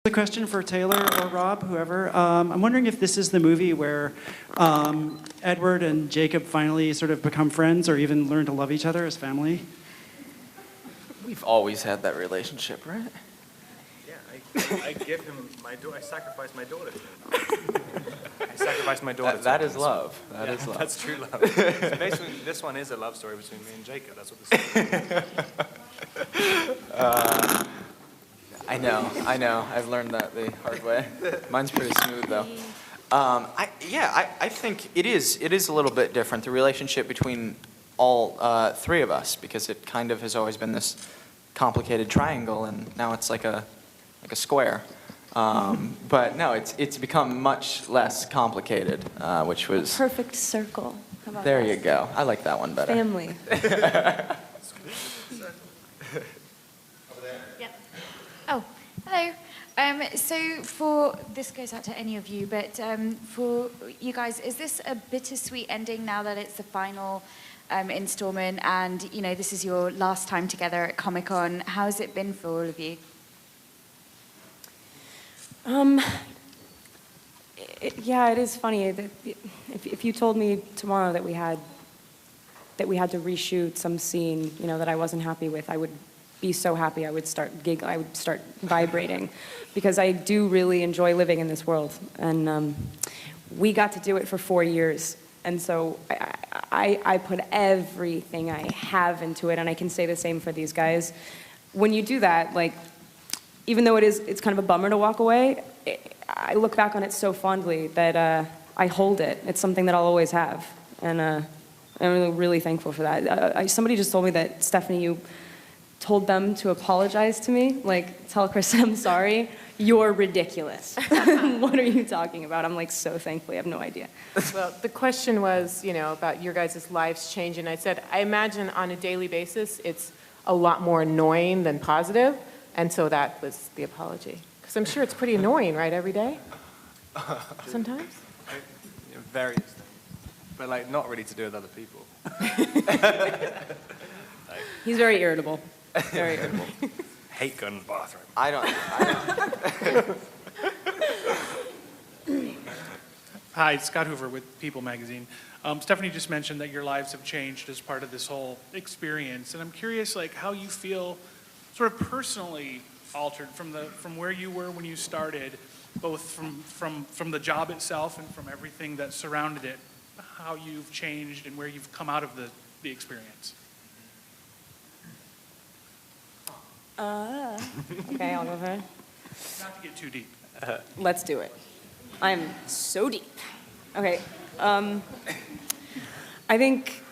A question for Taylor or Rob, whoever. I'm wondering if this is the movie where Edward and Jacob finally sort of become friends or even learn to love each other as family. We've always had that relationship, right? Yeah, I give him my daughter. I sacrifice my daughter to him. I sacrifice my daughter. That is love. That is love. That's true love. So basically, this one is a love story between me and Jacob. That's what this is. I know. I've learned that the hard way. Mine's pretty smooth, though. I think it is a little bit different, the relationship between all three of us, because it kind of has always been this complicated triangle, and now it's like a square. But no, it's become much less complicated, which was... Perfect circle. How about There that? you go. I like that one better. Family. Yep. Oh, hello. So for this goes out to any of you, but for you guys, is this a bittersweet ending now that it's the final installment, and this is your last time together at Comic-Con? How's it been for all of you? Yeah, it is funny that if you told me tomorrow that we had to reshoot some scene, that I wasn't happy with, I would be so happy. I would start giggling. I would start vibrating, because I do really enjoy living in this world, and we got to do it for 4 years, and so I put everything I have into it, and I can say the same for these guys. When you do that, even though it's kind of a bummer to walk away, I look back on it so fondly that I hold it. It's something that I'll always have, and I'm really thankful for that. Somebody just told me that, Stephanie, you told them to apologize to me, tell Chris I'm sorry. You're ridiculous. What are you talking about? I'm so thankful. I have no idea. Well, the question was, about your guys' lives changing. I said, I imagine on a daily basis, it's a lot more annoying than positive. And so that was the apology. Because I'm sure it's pretty annoying, right, every day? Sometimes? Various things. But not really to do with other people. He's very irritable. Very irritable. Hate going to the bathroom. I don't. Hi, Scott Hoover with People Magazine. Stephanie just mentioned that your lives have changed as part of this whole experience, and I'm curious, how you feel, sort of personally altered from where you were when you started, both from the job itself and from everything that surrounded it. How you've changed and where you've come out of the experience. Okay, I'll go first. Not to get too deep. Let's do it. I'm so deep. Okay. I think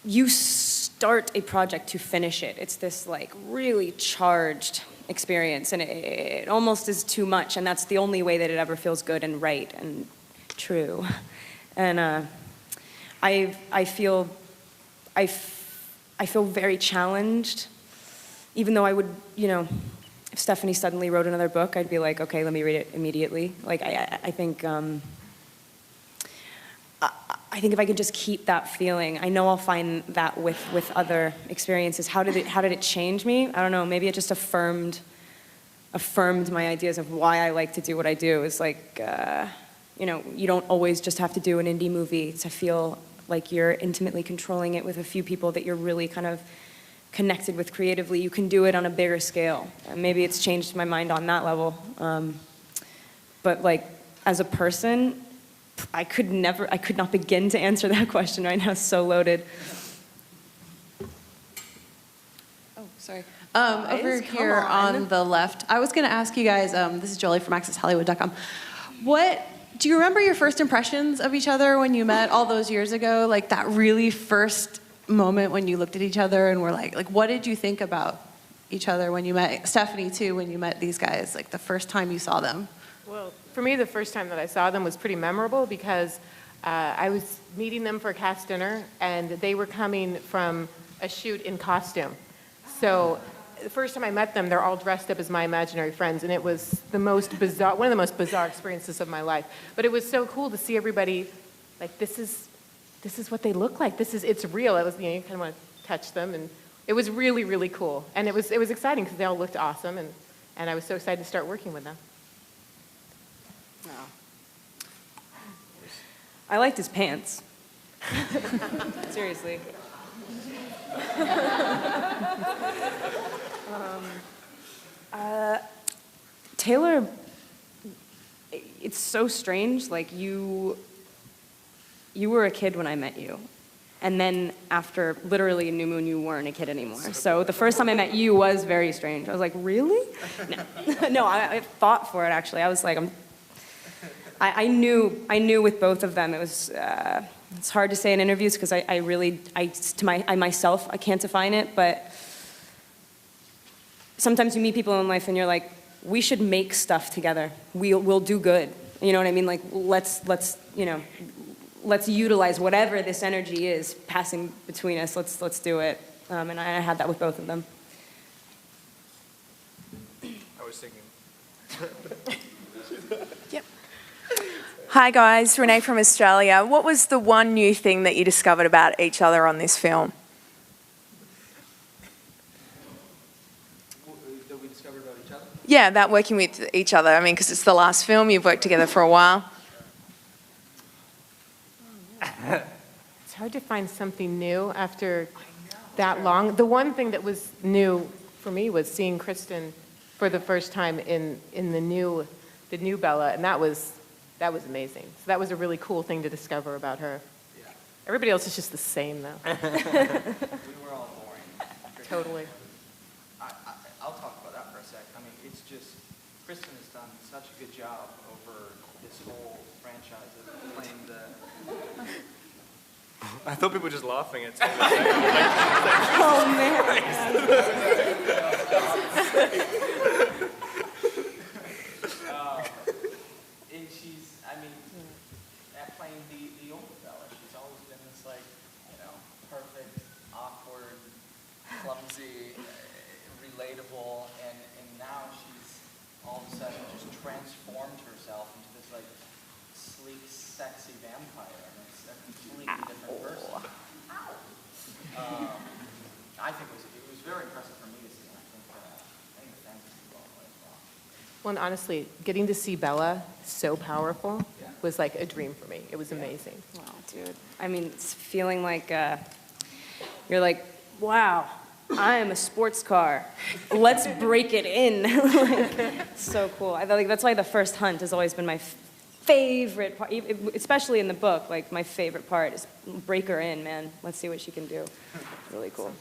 you start a project to finish it. It's this really charged experience, and it almost is too much, and that's the only way that it ever feels good and right and true. And I feel very challenged, even though I would, if Stephanie suddenly wrote another book, I'd be like, okay, let me read it immediately. I think if I could just keep that feeling, I know I'll find that with other experiences. How did it change me? I don't know. Maybe it just affirmed my ideas of why I like to do what I do. It's you don't always just have to do an indie movie to feel like you're intimately controlling it with a few people that you're really kind of connected with creatively. You can do it on a bigger scale. And maybe it's changed my mind on that level. But as a person, I could not begin to answer that question right now. It's so loaded. Oh, sorry. Over here on the left, I was going to ask you guys, this is Jolie from AccessHollywood.com. Do you remember your first impressions of each other when you met all those years ago? That really first moment when you looked at each other and were like, what did you think about each other when you met Stephanie too, when you met these guys, the first time you saw them? Well, for me, the first time that I saw them was pretty memorable because I was meeting them for a cast dinner, and they were coming from a shoot in costume. So the first time I met them, they're all dressed up as my imaginary friends, and it was one of the most bizarre experiences of my life. But it was so cool to see everybody, this is what they look like. It's real. It was, you kind of want to touch them, and it was really, really cool. And it was exciting because they all looked awesome, and And I was so excited to start working with them. I liked his pants. Seriously. Taylor, it's so strange. Like you were a kid when I met you. And then after literally New Moon, you weren't a kid anymore. So the first time I met you was very strange. I was like, really? No, no, I fought for it actually. I was like, I knew with both of them. It was, it's hard to say in interviews because I myself, I can't define it, but sometimes you meet people in life and you're like, we should make stuff together. We'll do good. You know what I mean? Like, let's utilize whatever this energy is passing between us. Let's do it. And I had that with both of them. I was thinking. Yep. Hi guys, Renee from Australia. What was the one new thing that you discovered about each other on this film? That we discovered about each other? Yeah, about working with each other. I mean, because it's the last film, you've worked together for a while. It's hard to find something new after that long. The one thing that was new for me was seeing Kristen for the first time in the new Bella, and that was amazing. So that was a really cool thing to discover about her. Yeah. Everybody else is just the same, though. We were all boring. Totally. I'll talk about that for a sec. I mean, it's just, Kristen has done such a good job over this whole franchise of playing the... I thought people were just laughing at something. Oh, man. And she's, I mean, at playing the older Bella, she's always been this, like, perfect, awkward, clumsy, relatable, and now she's all of a sudden just transformed herself into this, like, sleek, sexy vampire, and it's a completely different person. I think it was very impressive for me to see, and I think the fans did well as well. Well, and honestly, getting to see Bella so powerful was like a dream for me. It was amazing. Wow, dude. I mean, it's feeling like you're like, wow, I am a sports car. Let's break it in. Like, so cool. I think that's why the first hunt has always been my favorite part, especially in the book. Like, my favorite part is break her in, man. Let's see what she can do. Really cool.